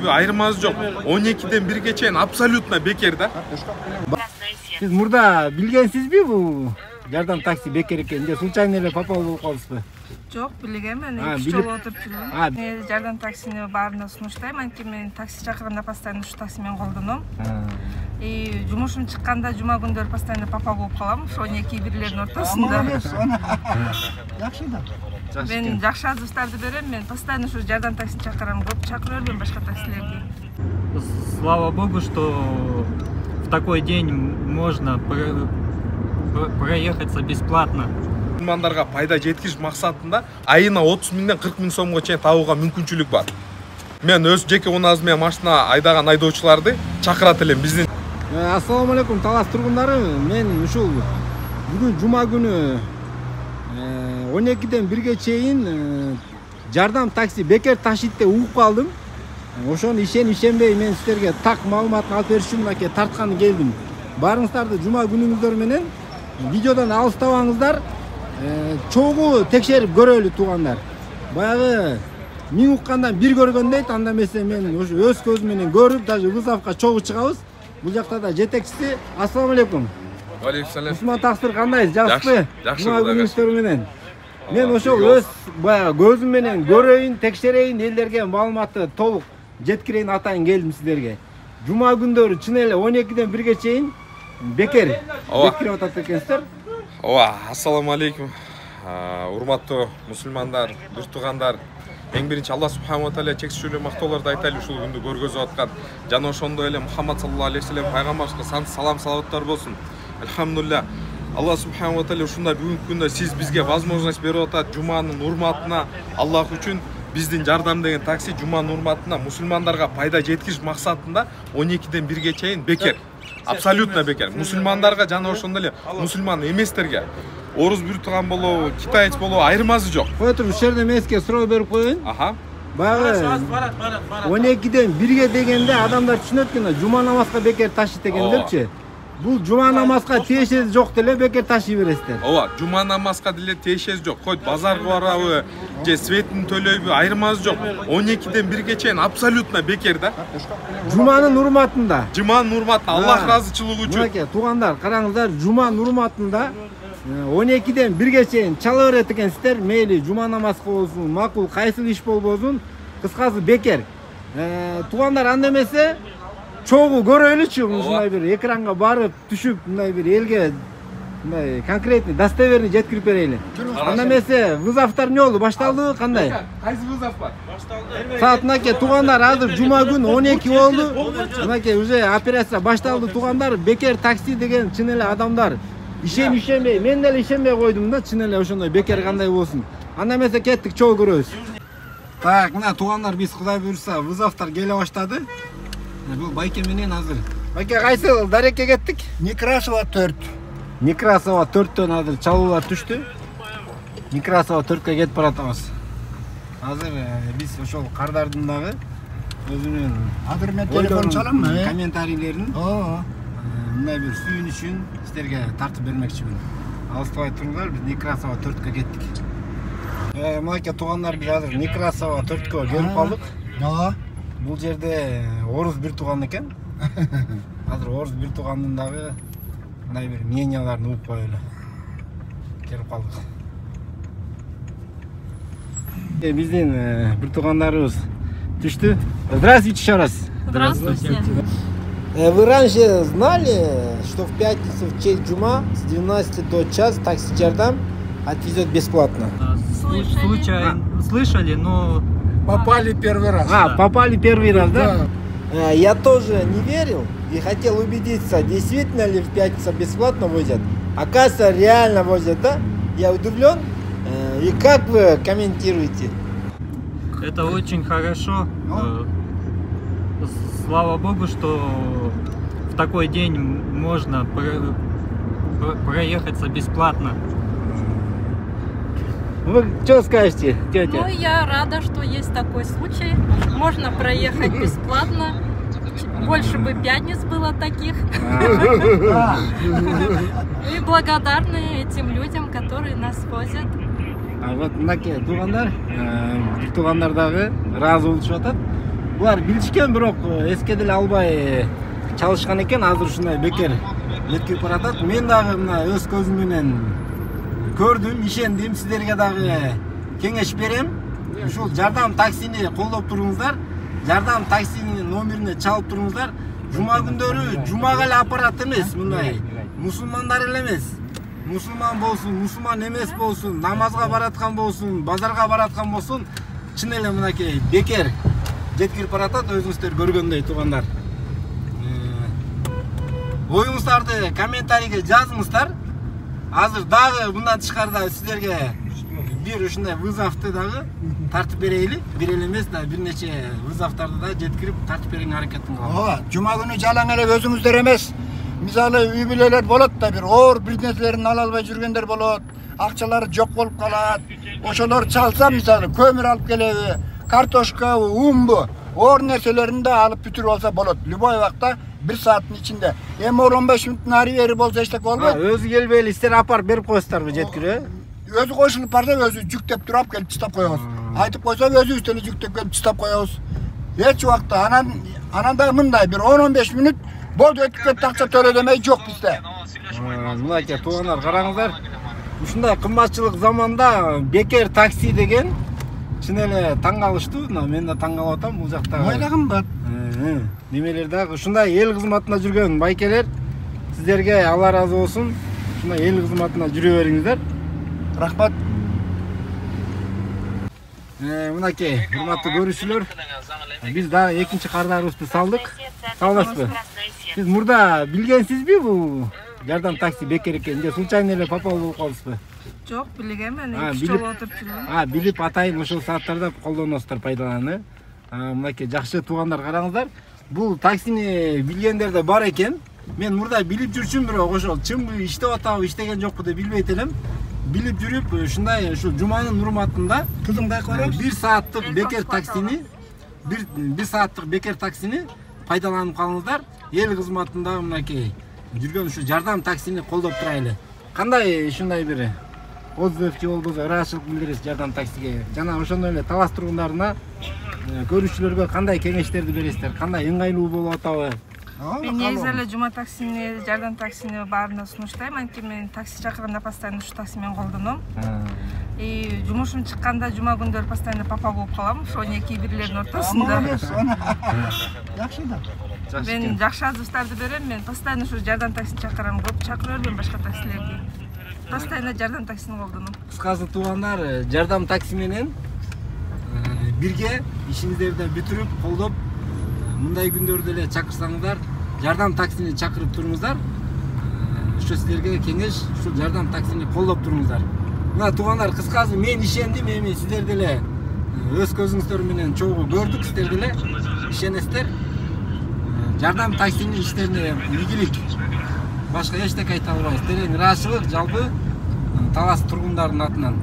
Айырмасы жоқ. 12-ден 1-ге чейин абсолютно бекер да. Siz murda bilgensizби bu жардам такси бекер экен же случайно эле попал болуп калдыңызбы? Жок, билгенмин. 2 жолу отуруп жүрдүм. Мен жардам таксини баарына сунуштайм, анткени мен такси чакырганда постоянно ушу таксимен колдоном. И жумушум чыкканда жума күндөрү постоянно попал болуп калам, ошо 12-1лердин ортосунда. Жакшы да. Мен жакшы адыстарды берем, мен постоянно ушу жардам таксини чакырам, көп чакыра бербейм башка таксилерди. Слава богу, что в такой день можно проехаться бесплатно. Мусулмандарга пайда жеткизиш максатында айына 30 миңден 40 миң сомго чейин табууга мүмкүнчүлүк бар. Мен өз жеке уназы менен машина айдаган айдоочуларды чакырат элем биздин. Ассаламу алейкум талас тургундары. Мен ушул бүгүн жума күнү 12-ден 1-ге чейин жардам такси бекер ташыйт деп угуп калдым. Ошону ишенбей мен силерге так маалыматын алып бериш үчүн мынакей тартканы келдим. Барыңыздарды жума күнүңүздөр менен видеодон алыстабаңыздар. Чогуу текшерип көрөлү туугандар. Баягы миң уккандан бир көргөн дейт, анда эмесе мен ошо өз көзүм менен көрүп, даже вызовка чогуу чыгабыз. Бул жакта да жетекчиси. Ассаламу алейкум. Алейкум салам. Усман таксир кандайсыз? Жакшыбы? Жакшы. Жума күнүңүздөр менен. Мен ошол өз баягы көзүм менен көрөйүн, текшерейин, элдерге маалыматты толук жеткирейин атайын келдим силерге. Жума күндөрү чын эле 12-ден 1-ге чейин бекер жеткирип атат экенсиздер. Ассаламу алейкум. Урматтуу мусулмандар, душтугандар. Эң биринчи Алла субханаху ва тааля чексиздүү мактоолорду айтайлы ушул күндү көргөзүп аткан. Жана ошондой эле Мухаммад саллаллаху алейхи ва саллям пайгамбарыбызга сан салам салаваттар болсун. Алхамдулилlah. Алла субханаху ва тааля ушундай бүгүнкү күндө сиз бизге возможность берип атат. Жуманын урматына Аллах үчүн биздин жардам деген такси жуманын урматына мусулмандарга пайда жеткириш максатында 12-ден 1-ге чейин бекер. Абсолютно бекер. Мусулмандарга жана ошондой эле мусулман эместерге орус биртуган болобу, китаец болобу айырмасы жок. Кой туруп, ушул жерде мен сизге суроо берип коеюн. Баягы 12-ден 1-ге дегенде адамдар түшүнөт экен, жума намазга бекер ташыйт экен депчи. Бул жума намазга тиешеси жок деле бекер ташый бересиздер. Ооба, жума намазга деле тиешеси жок. Койт базарга барабы, же светин төлөйбү, айырмасы жок. 12-ден 1-ге чейин абсолютно бекер да. Жуманын урматында. Жуманын урматында Аллах ыраазычылыгы үчүн. Мынакей туугандар, караңыздар, жуманын урматында 12-ден 1-ге чейин чала берет экенсиздер. Мейли жума намазга болсун, макул кайсыл иш болбосун, кыскасы бекер. Туугандар, анда эмесе чогуу көрөлүчү, мындай бир экранга барып, түшүп, мындай бир элге мындай конкретный, достоверный жеткирип берели. Анда эмесе вызовтор эмне болду? Башталдыбы, кандай? Кайсы вызов бар? Башталды. Саат мынакей туугандар, азыр жума күн 12 болду. Мынакей уже операция башталды туугандар. Бекер такси деген чын эле адамдар ишенбей, мен деле ишенбей койдум да, чын эле ошондой бекер кандай болсун. Анда эмесе кеттик, чогуу көрөбүз. Так, мына туугандар, биз Кудай буйрса вызовтор келе баштады. Бул байке менен азыр. Байке кайсыл дарекке кеттик? Некрасова 4. Некрасова 4төн азыр чалуулар түштү. Некрасова 4ке кетип баратабыз. Азыр биз ошол кардардын дагы өзүнүн Азыр мен телефон чаламмы? Комментарийлерин мындай бир сүйүнүшүн силерге тартып бермекчимин. Алыстабай туруңдар, биз Некрасова 4ке кеттик. Мынакей туугандар, биз азыр Некрасова 4ке келип калдык. Бул жерде орус бир тууган экен. Азыр орус бир туугандын дагы мындай бир мненияларын угуп коелу. Келип калдык. Биздин бир туугандарыбыз түштү. Здравствуйте еще раз. Здравствуйте. Вы раньше знали, что в пятницу в честь Джума с 12 до час такси Жардам отвезет бесплатно? Случайно слышали, но Попали первый раз. Попали первый раз, да? Я тоже не верил и хотел убедиться, действительно ли в пятницу бесплатно возят. Оказывается, реально возят, да? Я удивлен. И как вы комментируете? это очень хорошо. Слава богу, что в такой день можно проехаться бесплатно. Вы что скажете, тетя? Ну, я рада, что есть такой случай. Можно проехать бесплатно. Больше бы пятниц было таких. И благодарны этим людям, которые нас возят. Вот мынакей туугандар, бир туугандар дагы ыраазы болушуп атат. булар билишкен, бирок эске деле албай чалышкан экен. Азыр ушундай бекер жеткирип баратат. Мен дагы мына өз көзүм менен көрдүм, ишендим. Сиздерге дагы кеңеш берем. Ушул жардам таксини колдоп туруңуздар. Жардам таксинин номерине чалып туруңуздар. Жума күндөрү жумага эле аппарат эмес, мындай мусулмандар эле эмес. Мусулман болсун, мусулман эмес болсун, намазга бараткан болсун, базарга бараткан болсун, чын эле мынакей бекер жеткирип баратат. Өзүңүздөр көргөндөй туугандар. Оюңуздарды комментарийге жазыңыздар. Азыр дагы мындан тышкарда сиздерге бир ушундай вызовду дагы тартып берейли. Бир эле эмес да бир нече вызовдарды да жеткирип тартып берүүгө аракетин кылам. Ооба, жума күнү жалаң эле өзүңүздөр эмес. Мисалы үй бүлөлөр болот да, бир оор бир нерселерин ала албай жүргөндөр болот. Акчалары жок болуп калат. Ошолор чалса, мисалы көмүр алып келеби, картошкабы, унбу, оор нерселерин да алып бүтүрүп алса болот. Любой убакта 1 сааттын ичинде. Эми 15 мүнөттүн ары бери болсо эчтеке болбойт. Өзү келбейли, сиздер апарып берип коесуздарбы жеткирип? Өзү койшулуп барса, өзү жүктөп туруп келип тастап коебуз. Айтып койсок, өзүбүз деле жүктөп келип тастап коебуз. Эч убакта анан да мындай бир 10-15 мүнөт болду, өтүп кетти, акча төлө демей жок бизде. Мынакей туугандар, караңыздар. Ушундай кымбатчылык заманда бекер такси деген чын эле таң калыштуу. Мен да таң калып атам бул жакта. Мойда кымбат. Немелер дагы ушундай эл кызматында жүргөн байкелер, сиздерге Алла разы болсун. Ушундай эл кызматында жүрө бериңиздер. Рахмат. Мынакей, урматтуу көрүүчүлөр, биз дагы экинчи кардарыбызды салдык. Салдыңызбы? Сиз мурда билгенсизби бул жардам такси бекер экен? Же случайно эле попал болуп калдыңызбы? Жок, билгенмин. Эки жолу отуруп жүрдүм. Билип атайын ошол сааттарда колдоносуздар пайдаланып. Мынакей жакшы туугандар, караңыздар. Бул таксини билгендер да бар экен. Мен мурда билип жүрчүмүн, бирок ошол чынбы иштеп атабы, иштеген жокпу деп билбейт элем. Билип жүрүп, ушундай ушул жуманын урматында 1 сааттык бекер таксини, 1 сааттык бекер таксини пайдаланып калыңыздар. Эл кызматында мынакей жүргөн ушу жардам таксини колдоп турайлы. Кандай ушундай бир отзыв же болбосо ыраазычылык билдиресиз жардам таксиге? Жана ошондой эле Талас тургундарына, көрүүчүлөргө кандай кеңештерди бересиздер? Кандай ыңгайлуу болуп атабы? Мен негизи эле жума таксини, жардам таксини баарына сунуштайм. Анткени мен такси чакырганда постоянно ушу такси менен колдоном. Жумушум чыкканда жума күндөрү постоянно папа болуп калам. Ошо 2-1-лердин ортосунда. Жакшы да. Мен жакшы адвистарды берем. Мен постоянно ушу жардам таксини чакырам. Көп чакыра бербейм башка таксилерди. Постоянно жардам таксини колдоном. Кыскасы туугандар, жардам такси менен бирге ишиңиздерди бүтүрүп, колдоп, мындай күндөрдө эле чакырсаңыздар, жардам таксини чакырып туруңуздар. Ошо сиздерге кеңеш, ушул жардам таксини колдоп туруңуздар. Мына туугандар, кыскасы мен ишендим, эми сиздер деле өз көзүңүздөр менен чогуу көрдүк, сиздер деле ишенесиздер. Жардам таксинин иштерине ийгилик. Башка эчтеке айта албайбыз. Терең ыраазычылык жалпы Талас тургундарынын атынан.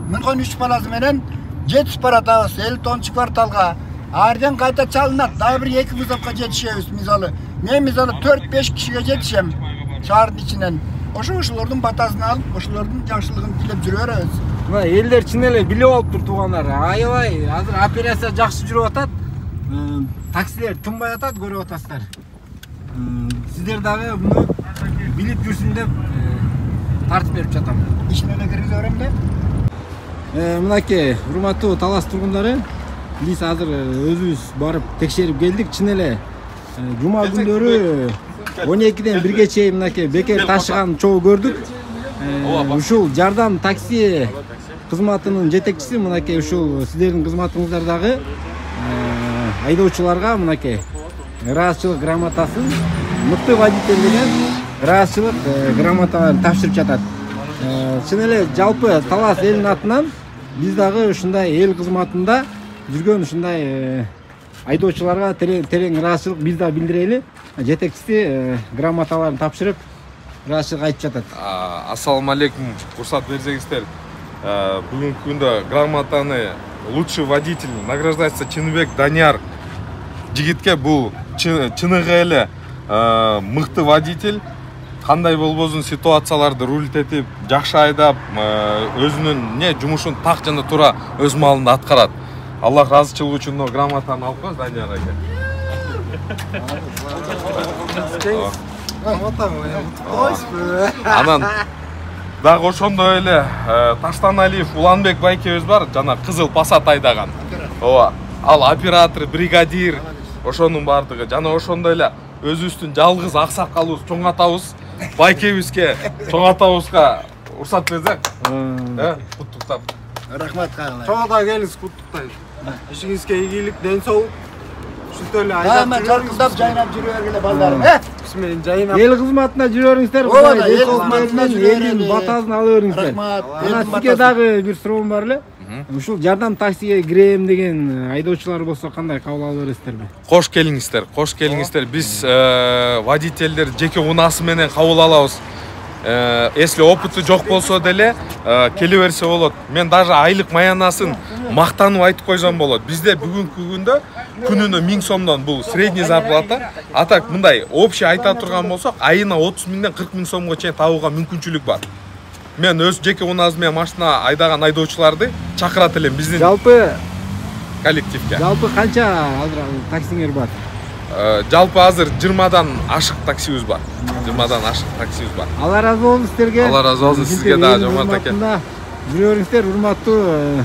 Мынкон 3 баласы менен жетип баратабыз 50-10 кварталга. Ардан кайта чалынат. Дагы бир 2 вызовко жетишебиз, мисалы. Мен мисалы 4-5 кишиге жетишем шаардын ичинен. Ошолордун батасын алып, ошолордун жакшылыгын тилеп жүрө беребиз. Мына элдер чын эле билип алыптыр туугандар. Аябай азыр операция жакшы жүрүп атат. Таксилер тынбай атат, көрүп атасыздар. Сиздер дагы буну билип жүрсүн деп тартып берип жатам. Ишине эле киргизе берем да. Мынакей, урматтуу Талас тургундары, биз азыр өзүбүз барып текшерип келдик. Чын эле жума күндөрү 12-ден 1-ге чейин мынакей бекер ташыган чогуу көрдүк. Ушул жардам такси кызматынын жетекчиси мынакей ушул сиздердин кызматыңыздардагы айдоочуларга мынакей ыраазычылык грамотасын, мыкты водитель деген ыраазычылык грамоталарын тапшырып жатат. Чын эле жалпы Талас элинин атынан биз дагы ушундай эл кызматында жүргөн ушундай айдоочуларга терең ыраазычылык биз да билдирели. Жетекчиси грамоталарын тапшырып ыраазычылык айтып жатат. Ассаламу алейкум, уруксат берсеңиздер. Бүгүнкү күндө грамотаны лучший водитель награждается Чыныбек Данияр жигитке. Бул чыныгы эле мыкты водитель. Кандай болбосун ситуацияларды руль этип, жакшы айдап, өзүнүн жумушун так жана туура өз маалында аткарат. Аллах разычылыгы үчүн мына грамотаны алып коебуз Данияр аке. Анан дагы ошондой эле Таштаналиев Уланбек байкебиз бар, жана кызыл Passat айдаган. Ооба, ал оператор, бригадир, ошонун бардыгы. Жана ошондой эле өзүбүздүн жалгыз аксакалыбыз, чоң атабыз байкебизге, чоң атабызга уруксат берсек, куттуктап. Рахмат кагылай. Чоң ата келиңиз, куттуктайбыз. Ишиңизге ийгилик, ден соолук. Ушунтип эле Ама чаркылдап жайнап жүрө бергиле балдарым. Бисмилlah жайнап. Эл кызматына жүрө бериңиздер. Ооба, эл кызматына жүрө элдин батасын ала бериңиздер. Рахмат. Анан сизге дагы бир суроом бар эле. Ушул жардам таксиге кирем деген айдоочулар болсо кандай кабыл алып бересиздерби? Кош келиңиздер, кош келиңиздер. Биз водительдер жеке унаасы менен кабыл алабыз. Если опыты жок болсо деле келе берсе болот. Мен даже айлык маянасын мактанып айтып койсом болот. Бизде бүгүнкү күндө күнүнө 1000 сомдон бул средний зарплата. А так мындай общий айта турган болсок, айына 30 миңден 40 миң сомго чейин табууга мүмкүнчүлүк бар. Мен өз жеке унаасы менен машина айдаган айдоочуларды чакырат элем биздин Жалпы коллективге. канча азыр таксиңер бар? Жалпы азыр 20дан ашык таксибиз бар. 20дан ашык таксибиз бар. Алла разы болсун сиздерге. Алла разы болсун сизге да, Жомарт аке. Жүрө бериңиздер, урматтуу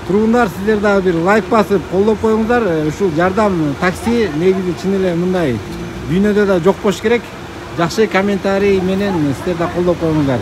тургундар, сиздер дагы бир лайк басып колдоп коюңуздар. Ушул жардам такси негизи чын эле мындай дүйнөдө да жок болуш керек. Жакшы комментарий менен сиздер да колдоп коюңуздар.